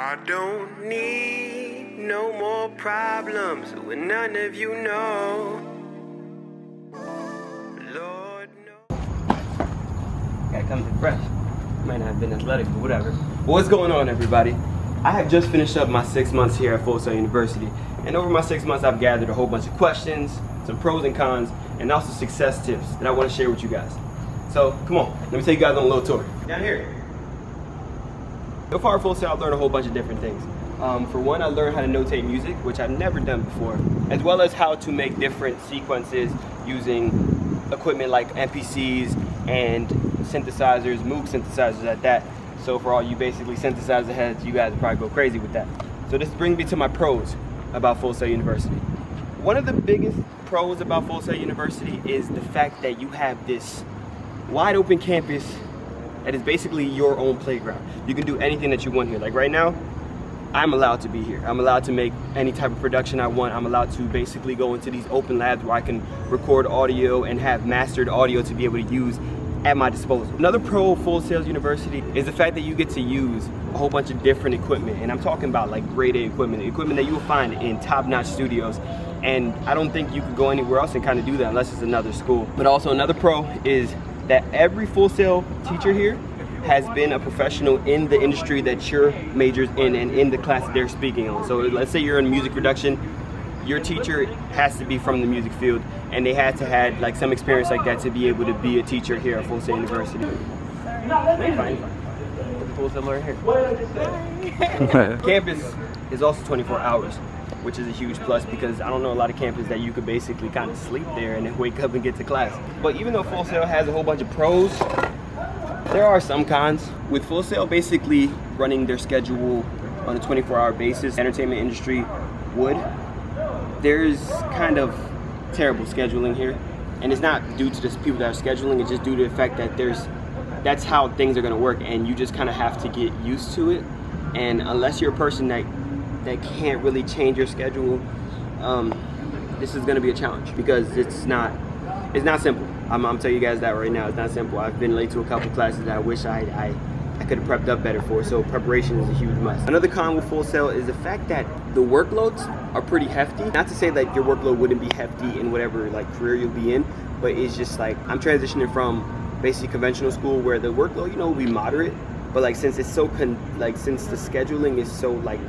I don't need no more problems with none of you know. Lord, no. Gotta come in fresh. Might not have been athletic, but whatever. Well, what's going on, everybody? I have just finished up my 6 months here at Full Sail University. And over my 6 months, I've gathered a whole bunch of questions, some pros and cons, and also success tips that I want to share with you guys. So, come on, let me take you guys on a little tour. Down here. So far at Full Sail, I've learned a whole bunch of different things. For one, I learned how to notate music, which I've never done before, as well as how to make different sequences using equipment like MPCs and synthesizers, Moog synthesizers at that. So for all you basically synthesizer heads, you guys would probably go crazy with that. So this brings me to my pros about Full Sail University. One of the biggest pros about Full Sail University is the fact that you have this wide open campus that is basically your own playground. You can do anything that you want here. Like right now, I'm allowed to be here. I'm allowed to make any type of production I want. I'm allowed to basically go into these open labs where I can record audio and have mastered audio to be able to use at my disposal. Another pro of Full Sail University is the fact that you get to use a whole bunch of different equipment. And I'm talking about like grade A equipment that you will find in top-notch studios. And I don't think you could go anywhere else and kind of do that unless it's another school. But also another pro is that every Full Sail teacher here has been a professional in the industry that your majors in and in the class that they're speaking on. So let's say you're in music production, your teacher has to be from the music field, and they had to have like some experience like that to be able to be a teacher here at Full Sail University. Full Sail learn here. Campus is also 24 hours, which is a huge plus because I don't know a lot of campuses that you could basically kind of sleep there and then wake up and get to class. But even though Full Sail has a whole bunch of pros, there are some cons. With Full Sail basically running their schedule on a 24-hour basis, entertainment industry would. There's kind of terrible scheduling here, and it's not due to the people that are scheduling, it's just due to the fact that that's how things are going to work, and you just kind of have to get used to it. And unless you're a person that can't really change your schedule, this is going to be a challenge because it's not simple. I'm telling you guys that right now, it's not simple. I've been late to a couple classes that I wish I could have prepped up better for, so preparation is a huge must. Another con with Full Sail is the fact that the workloads are pretty hefty. Not to say that your workload wouldn't be hefty in whatever like career you'll be in, but it's just like I'm transitioning from basically conventional school where the workload, will be moderate, but like since it's so since the scheduling is so like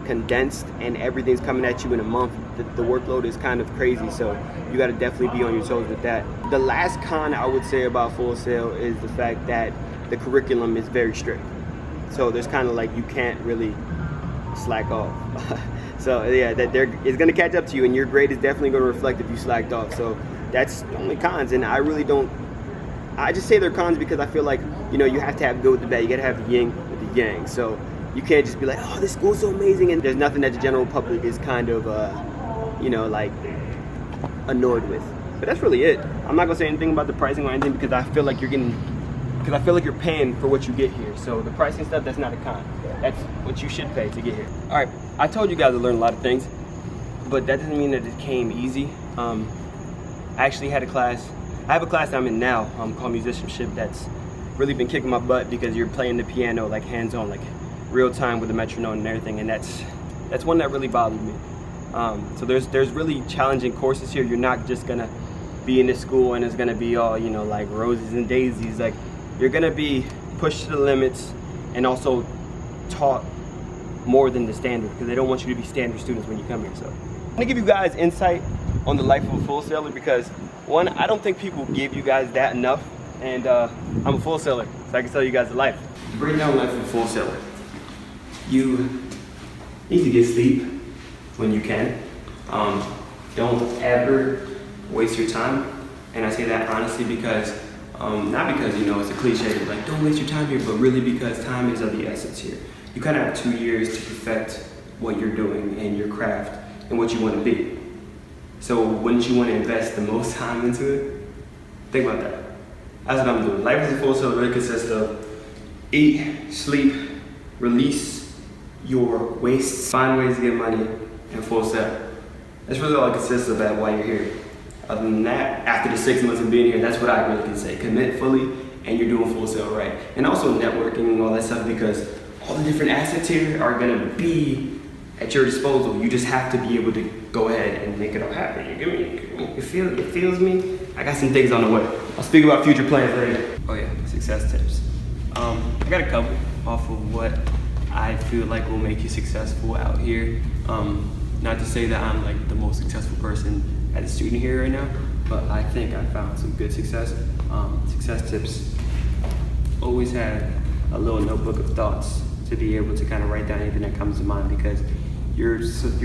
condensed and everything's coming at you in a month, the workload is kind of crazy, so you got to definitely be on your toes with that. The last con I would say about Full Sail is the fact that the curriculum is very strict, so there's kind of like you can't really slack off. So yeah, it's going to catch up to you, and your grade is definitely going to reflect if you slacked off. So that's the only cons, and I just say they're cons because I feel like you have to have good with the bad. You got to have the yin with the yang. So you can't just be like, oh, this school's so amazing, and there's nothing that the general public is kind of like annoyed with. But that's really it. I'm not gonna say anything about the pricing or anything because I feel like you're paying for what you get here. So the pricing stuff, that's not a con. That's what you should pay to get here. All right, I told you guys to learn a lot of things, but that doesn't mean that it came easy. I actually had a class. I have a class that I'm in now called Musicianship that's really been kicking my butt because you're playing the piano like hands-on, like real time with the metronome and everything, and that's one that really bothered me. So there's really challenging courses here. You're not just gonna be in this school and it's gonna be all like roses and daisies. Like you're gonna be pushed to the limits and also taught more than the standard because they don't want you to be standard students when you come here. So I'm gonna give you guys insight on the life of a Full Sailer because one, I don't think people give you guys that enough, and I'm a Full Sailer, so I can tell you guys the life. Break down life of a Full Sailer. You need to get sleep when you can. Don't ever waste your time. And I say that honestly because, not because it's a cliche, like don't waste your time here, but really because time is of the essence here. You kind of have 2 years to perfect what you're doing and your craft and what you want to be. So wouldn't you want to invest the most time into it? Think about that. That's what I'm doing. Life as a Full Sail really consists of eat, sleep, release your wastes, find ways to get money, and Full Sail. That's really all it consists of while you're here. Other than that, after the 6 months of being here, that's what I really can say. Commit fully, and you're doing Full Sail right. And also networking and all that stuff because all the different assets here are gonna be at your disposal. You just have to be able to go ahead and make it all happen. You get me? It feels me? I got some things on the way. I'll speak about future plans later. Oh yeah, success tips. I got a couple off of what I feel like will make you successful out here. Not to say that I'm like the most successful person as a student here right now, but I think I found some good success. Success tips. Always have a little notebook of thoughts to be able to kind of write down anything that comes to mind, because you're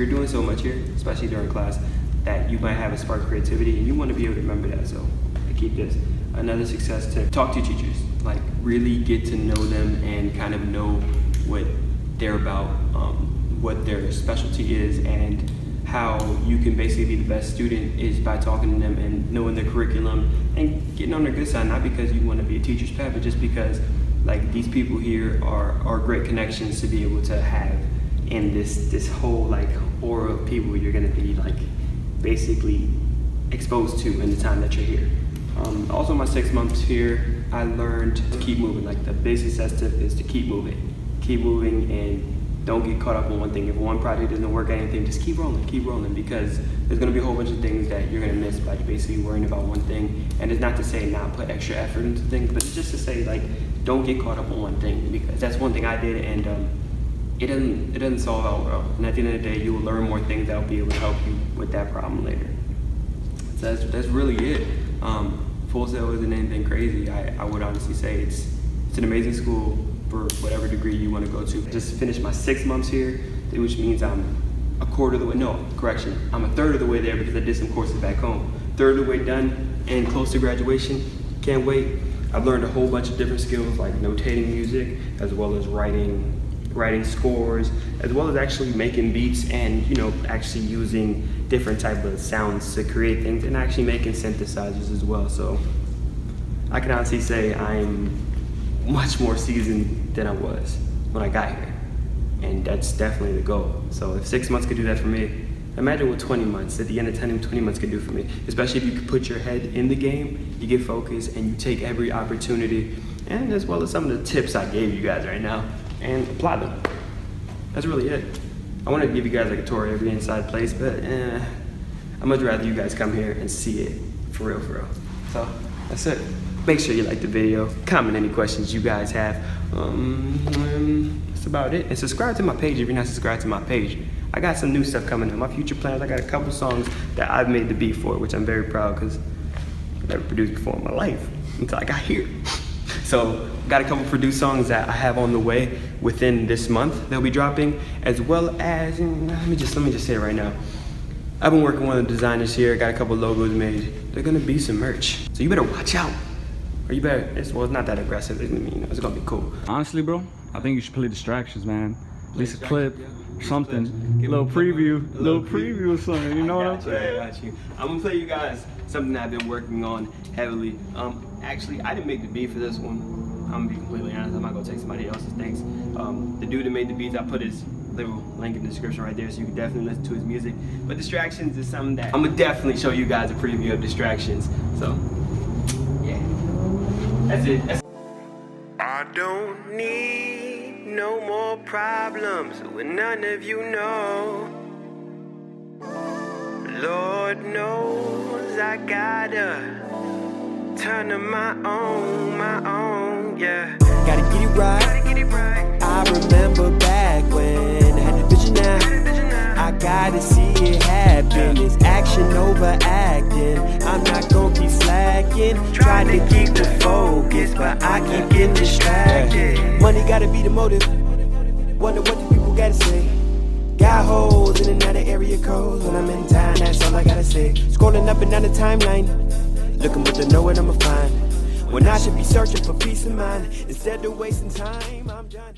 doing so much here, especially during class, that you might have a spark of creativity and you want to be able to remember that. So I keep this. Another success tip: talk to your teachers. Like, really get to know them and kind of know what they're about, what their specialty is, and how you can basically be the best student is by talking to them and knowing their curriculum and getting on their good side, not because you want to be a teacher's pet, but just because like these people here are great connections to be able to have in this whole like aura of people you're gonna be like basically exposed to in the time that you're here. Also, my 6 months here, I learned to keep moving. Like, the big success tip is to keep moving and don't get caught up on one thing. If one project doesn't work at anything, just keep rolling, because there's gonna be a whole bunch of things that you're gonna miss by basically worrying about one thing. And it's not to say not put extra effort into things, but it's just to say, like, don't get caught up on one thing, because that's one thing I did, and it doesn't solve out well. And at the end of the day, you will learn more things that will be able to help you with that problem later. So that's really it. Full Sail isn't anything crazy. I would honestly say it's an amazing school for whatever degree you want to go to. Just finished my 6 months here, which means I'm a quarter of the way, no, correction, I'm a third of the way there because I did some courses back home. Third of the way done and close to graduation. Can't wait. I've learned a whole bunch of different skills, like notating music, as well as writing scores, as well as actually making beats and, you know, actually using different type of sounds to create things, and actually making synthesizers as well. So I can honestly say I'm much more seasoned than I was when I got here, and that's definitely the goal. So if 6 months could do that for me, imagine what 20 months, at the end of 20 months could do for me, especially if you could put your head in the game, you get focused, and you take every opportunity, and as well as some of the tips I gave you guys right now, and apply them. That's really it. I want to give you guys like a tour of every inside place, but I'd much rather you guys come here and see it for real. So that's it. Make sure you like the video, comment any questions you guys have. That's about it. And subscribe to my page if you're not subscribed to my page. I got some new stuff coming up. My future plans, I got a couple songs that I've made the beat for, which I'm very proud, because I've never produced before in my life until I got here. So got a couple produced songs that I have on the way within this month. They'll be dropping, as well as, let me just say it right now. I've been working with one of the designers here. Got a couple logos made. They're gonna be some merch, so you better watch out. Or you better, it's not that aggressive. It's gonna be cool. Honestly, bro, I think you should play distractions, man. At least a clip, something, a little preview or something, you know what I'm saying? I got you. I'm gonna play you guys something that I've been working on heavily. Actually, I didn't make the beat for this one. I'm gonna be completely honest, I'm not gonna take somebody else's things. The dude that made the beats, I put his little link in the description right there, so you can definitely listen to his music. But Distractions is something that I'm gonna definitely show you guys a preview of Distractions. So, yeah, that's it. I don't need no more problems with none of you know. Lord knows I gotta turn to my own, yeah. Gotta get it right. I remember back when I had the vision now. I gotta see it happen. It's action over acting. I'm not gonna keep slacking. Try to keep the focus, but I keep getting distracted. Money gotta be the motive. Wonder what the people gotta say. Got holes in and out of area codes. When I'm in town, that's all I gotta say. Scrolling up and down the timeline, looking but to know what I'ma find. When I should be searching for peace of mind, instead of wasting time, I'm done.